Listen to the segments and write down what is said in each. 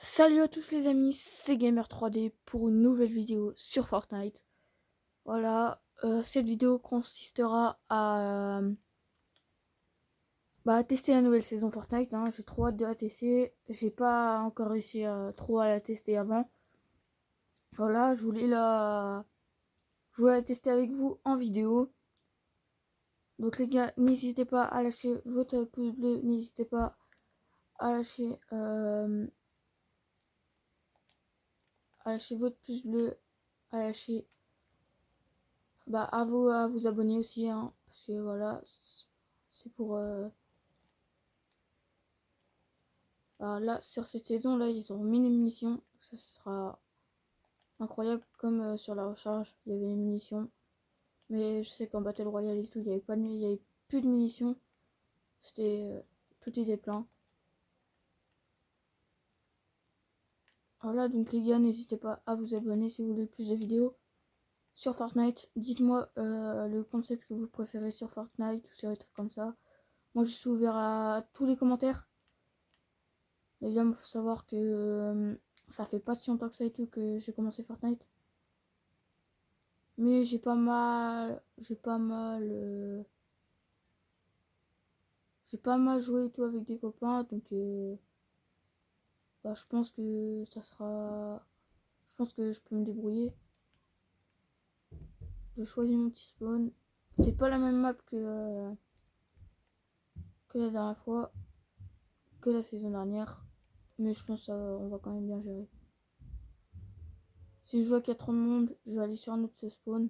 Salut à tous les amis, c'est Gamer3D pour une nouvelle vidéo sur Fortnite. Voilà, cette vidéo consistera à tester la nouvelle saison Fortnite. J'ai trop hâte de la tester. J'ai pas encore réussi à trop à la tester avant. Voilà, je voulais la tester avec vous en vidéo. Donc les gars, n'hésitez pas à lâcher votre pouce bleu, n'hésitez pas à lâcher votre pouce bleu, à lâcher à vous abonner aussi, hein, parce que voilà, c'est pour là sur cette saison là ils ont mis les munitions, ça sera incroyable comme sur la recharge il y avait les munitions, mais je sais qu'en Battle Royale et tout il y avait pas il y avait plus de munitions, c'était tout était plein. Voilà, donc les gars, n'hésitez pas à vous abonner si vous voulez plus de vidéos sur Fortnite. Dites-moi le concept que vous préférez sur Fortnite ou sur des trucs comme ça. Moi je suis ouvert à tous les commentaires. Les gars, il faut savoir que ça fait pas si longtemps que ça et tout que j'ai commencé Fortnite. Mais j'ai pas mal joué et tout avec des copains. Donc, je pense que je pense que je peux me débrouiller. Je choisis mon petit spawn. C'est pas la même map que la dernière fois, que la saison dernière. Mais je pense qu'on va quand même bien gérer. Si je vois qu'il y a trop de monde, je vais aller sur un autre spawn.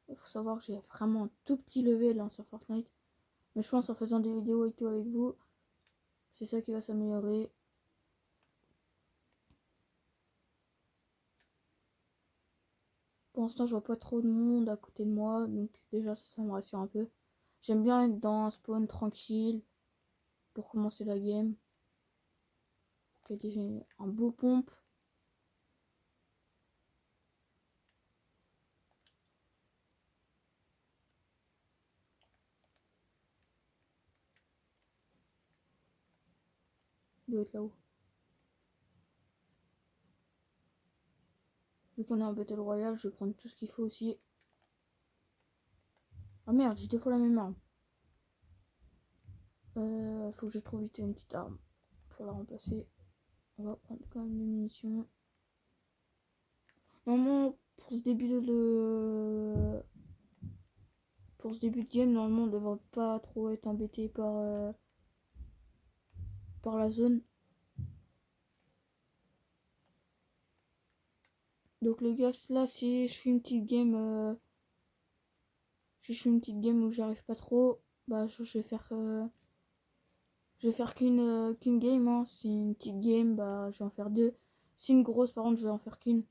Il faut savoir que j'ai vraiment un tout petit level sur Fortnite. Mais je pense en faisant des vidéos et tout avec vous, c'est ça qui va s'améliorer. Pour l'instant, je vois pas trop de monde à côté de moi, donc déjà ça me rassure un peu. J'aime bien être dans un spawn tranquille pour commencer la game. Ok, déjà un beau pompe. Il doit être là-haut. Vu qu'on est en Battle Royale, je vais prendre tout ce qu'il faut aussi. Ah merde, j'ai deux fois la même arme. Faut que je trouve vite une petite arme pour la remplacer. On va prendre quand même des munitions. Normalement, pour ce début de game, normalement, on devrait pas trop être embêté par la zone. Donc les gars, là, si je fais une petite game, où j'arrive pas trop, je vais faire qu'une game. Hein. Si une petite game, je vais en faire deux. Si une grosse, par contre, je vais en faire qu'une.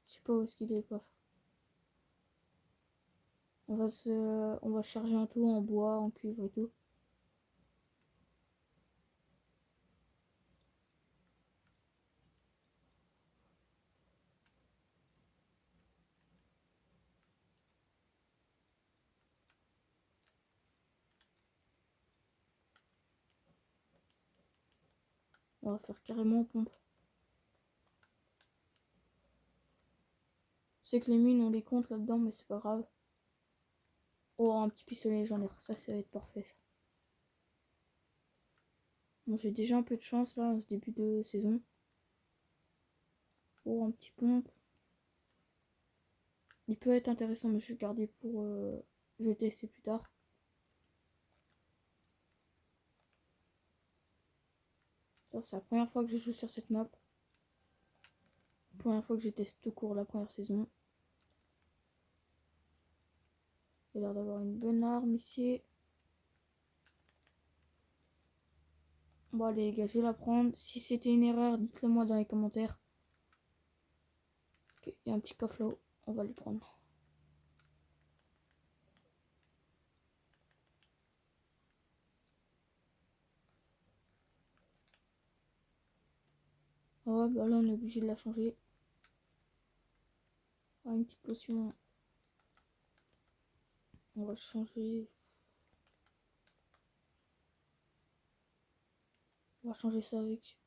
Je sais pas où est-ce qu'il est le coffre. On va charger un tout en bois, en cuivre et tout. On va faire carrément pompe. C'est que les mines, on les compte là-dedans, mais c'est pas grave. Oh, un petit pistolet légendaire, ça va être parfait. Ça. Bon, j'ai déjà un peu de chance là, en ce début de saison. Oh, un petit pompe. Il peut être intéressant, mais je vais le garder pour... je vais le tester plus tard. Ça, c'est la première fois que je joue sur cette map. Première fois que je teste tout court la première saison. Il a l'air d'avoir une bonne arme ici. Bon allez les gars, je vais la prendre. Si c'était une erreur, dites-le moi dans les commentaires. Ok, il y a un petit coffre là-haut. On va le prendre. Ah ouais, bah là on est obligé de la changer. Ah, une petite potion. On va changer. On va changer ça avec.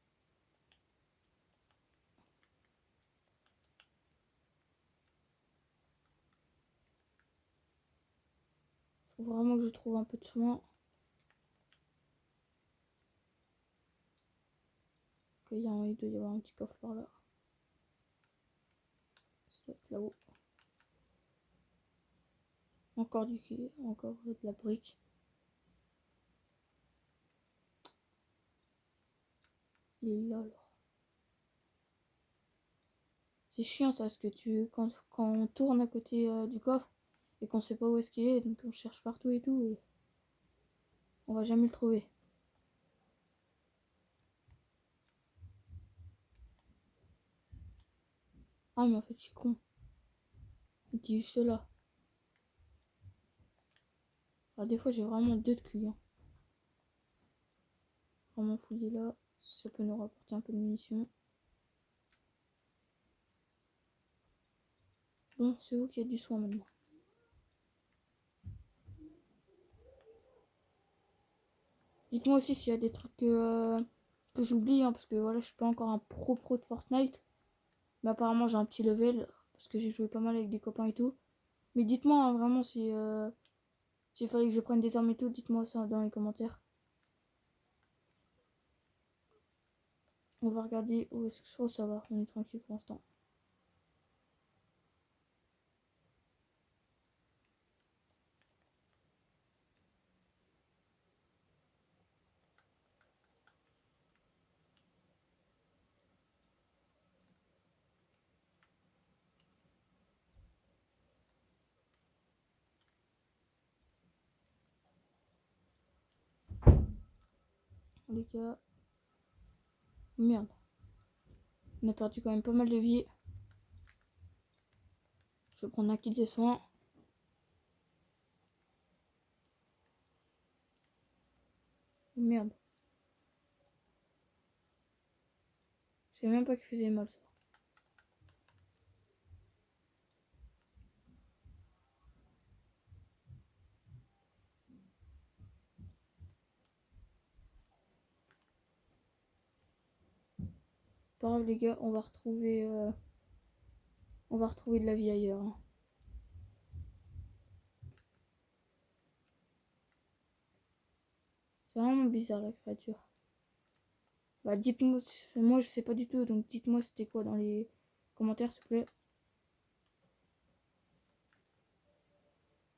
Faut vraiment que je trouve un peu de soin. Il doit y avoir un petit coffre par là. Ça doit être là-haut. Encore du cuir, encore de la brique. Il est là alors. C'est chiant ça, parce que quand on tourne à côté du coffre et qu'on sait pas où est-ce qu'il est, donc on cherche partout et tout, et on va jamais le trouver. Ah mais en fait je suis con. Il dit juste là. Alors des fois j'ai vraiment deux de cul. Hein. Vraiment fouiller là, ça peut nous rapporter un peu de munitions. Bon, c'est où qu'il y a du soin maintenant. Dites-moi aussi s'il y a des trucs que j'oublie, hein, parce que voilà, je suis pas encore un pro de Fortnite. Mais apparemment j'ai un petit level, parce que j'ai joué pas mal avec des copains et tout. Mais dites-moi hein, vraiment si s'il fallait que je prenne des armes et tout, dites-moi ça dans les commentaires. On va regarder où est-ce que ça va, on est tranquille pour l'instant. Les gars, merde. On a perdu quand même pas mal de vie. Je vais prendre un kit de soins. Merde. Je savais même pas qu'il faisait mal ça. Pas grave les gars, on va retrouver de la vie ailleurs. Hein. C'est vraiment bizarre la créature. Bah dites-moi, moi je sais pas du tout, donc dites-moi c'était quoi dans les commentaires s'il vous plaît.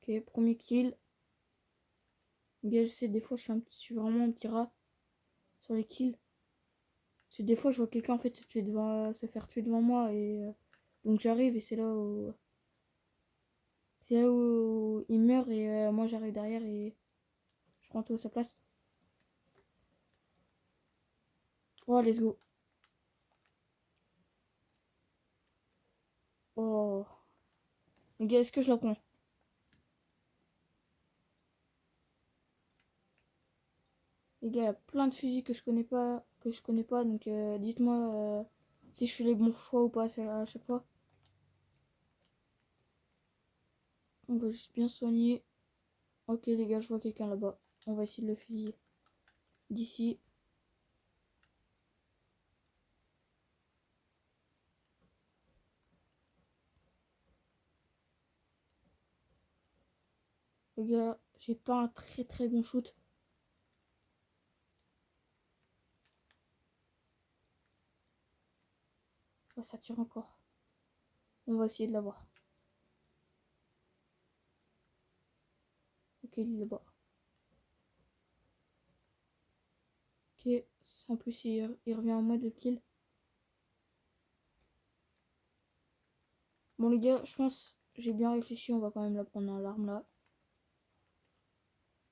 Ok, premier kill. Bien je sais, des fois je suis vraiment un petit rat sur les kills. Parce que des fois je vois quelqu'un en fait se faire tuer devant moi et donc j'arrive et c'est là où il meurt et moi j'arrive derrière et je prends tout à sa place. Oh let's go. Oh. Les gars, est-ce que je la prends? Les gars, il y a plein de fusils que je connais pas, donc dites-moi si je fais les bons choix ou pas à chaque fois. On va juste bien soigner. Ok les gars, je vois quelqu'un là-bas. On va essayer de le fusiller d'ici. Les gars, j'ai pas un très bon shoot. Oh, ça tire encore. On va essayer de l'avoir. Ok, il est là-bas. Ok, en plus il revient en mode le kill. Bon les gars, je pense j'ai bien réfléchi, on va quand même la prendre en l'arme là.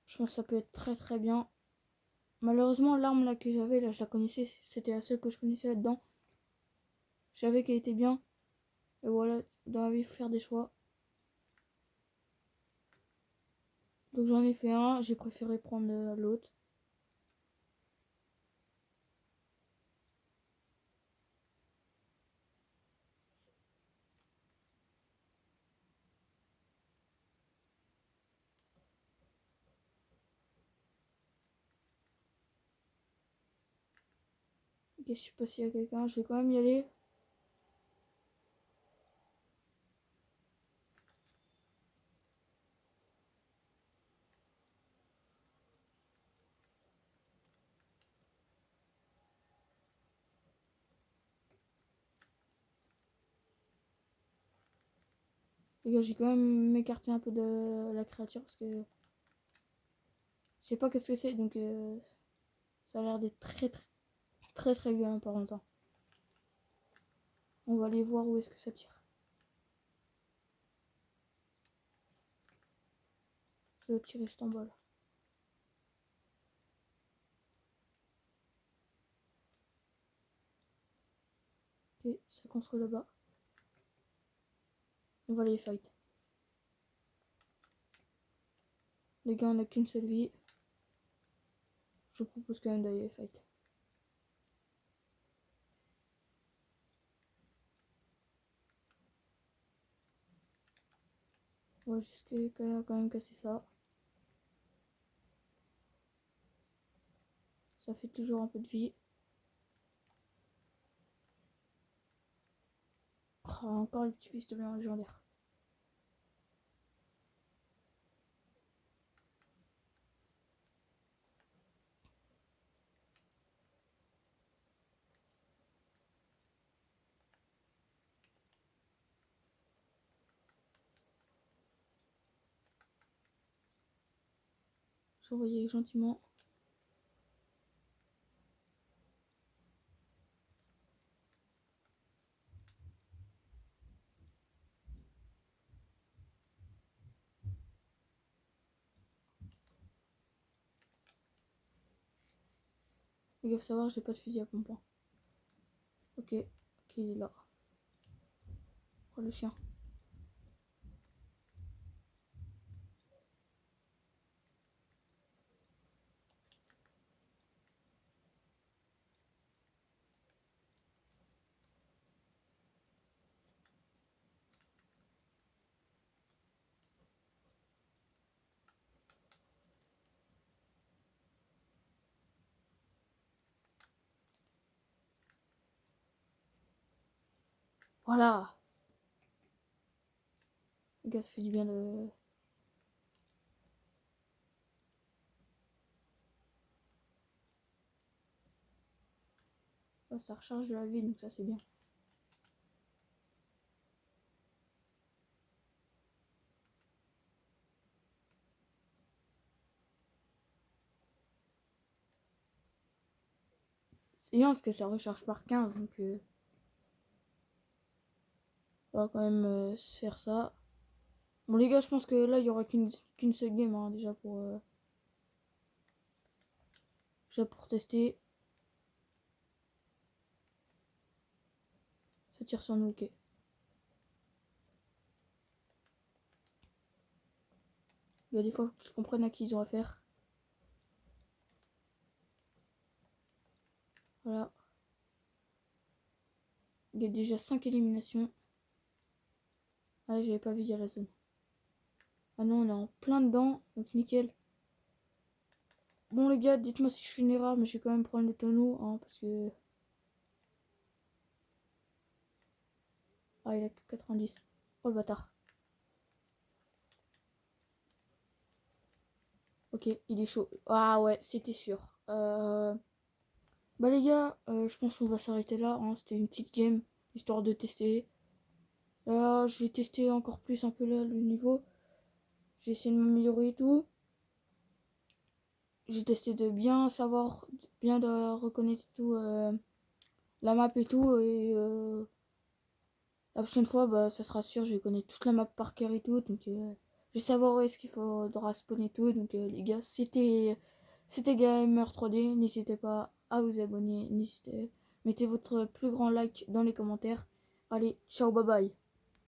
Je pense que ça peut être très bien. Malheureusement l'arme là que j'avais là, je la connaissais, c'était la seule que je connaissais là-dedans. Je savais qu'elle était bien. Et voilà, dans la vie, il faut faire des choix. Donc j'en ai fait un, j'ai préféré prendre, l'autre. Ok, je sais pas s'il y a quelqu'un, je vais quand même y aller. Les gars, j'ai quand même m'écarté un peu de la créature parce que je sais pas qu'est-ce que c'est, donc ça a l'air d'être très bien par longtemps. On va aller voir où est-ce que ça tire. Ça va tirer cet en bas là. Ok, ça construit là-bas. On va aller fight. Les gars, on a qu'une seule vie. Je vous propose quand même d'aller fight. On va juste quand même casser ça. Ça fait toujours un peu de vie. Oh, encore le petit pistolet en légendaire. Je envoyais gentiment. Les gars, faut savoir, j'ai pas de fusil à pompe. Ok, il est là. Oh le chien. Voilà. Les gars, ça fait du bien de... Oh, ça recharge de la vie, donc ça c'est bien. C'est bien parce que ça recharge par 15, donc on va quand même se faire ça. Bon les gars, je pense que là, il y aura qu'une seule game hein, déjà pour tester. Ça tire sur nous, ok. Il y a des fois qu'ils comprennent à qui ils ont affaire. Voilà. Il y a déjà 5 éliminations. Ah, j'avais pas vu, il y a la zone. Ah non, on est en plein dedans, donc nickel. Bon les gars, dites-moi si je fais une erreur, mais je vais quand même prendre le tonneau, hein, parce que... Ah, il a que 90. Oh le bâtard. Ok, il est chaud. Ah ouais, c'était sûr. Bah les gars, je pense qu'on va s'arrêter là, hein. C'était une petite game, histoire de tester. Je vais tester encore plus un peu là, le niveau. J'ai essayé de m'améliorer et tout. J'ai testé de bien savoir, bien de reconnaître tout, la map et tout. Et la prochaine fois, bah, ça sera sûr, je vais connaître toute la map par cœur et tout. Donc, je vais savoir où est-ce qu'il faudra spawn et tout. Donc, les gars, c'était Gamer 3D. N'hésitez pas à vous abonner. Mettez votre plus grand like dans les commentaires. Allez, ciao, bye bye.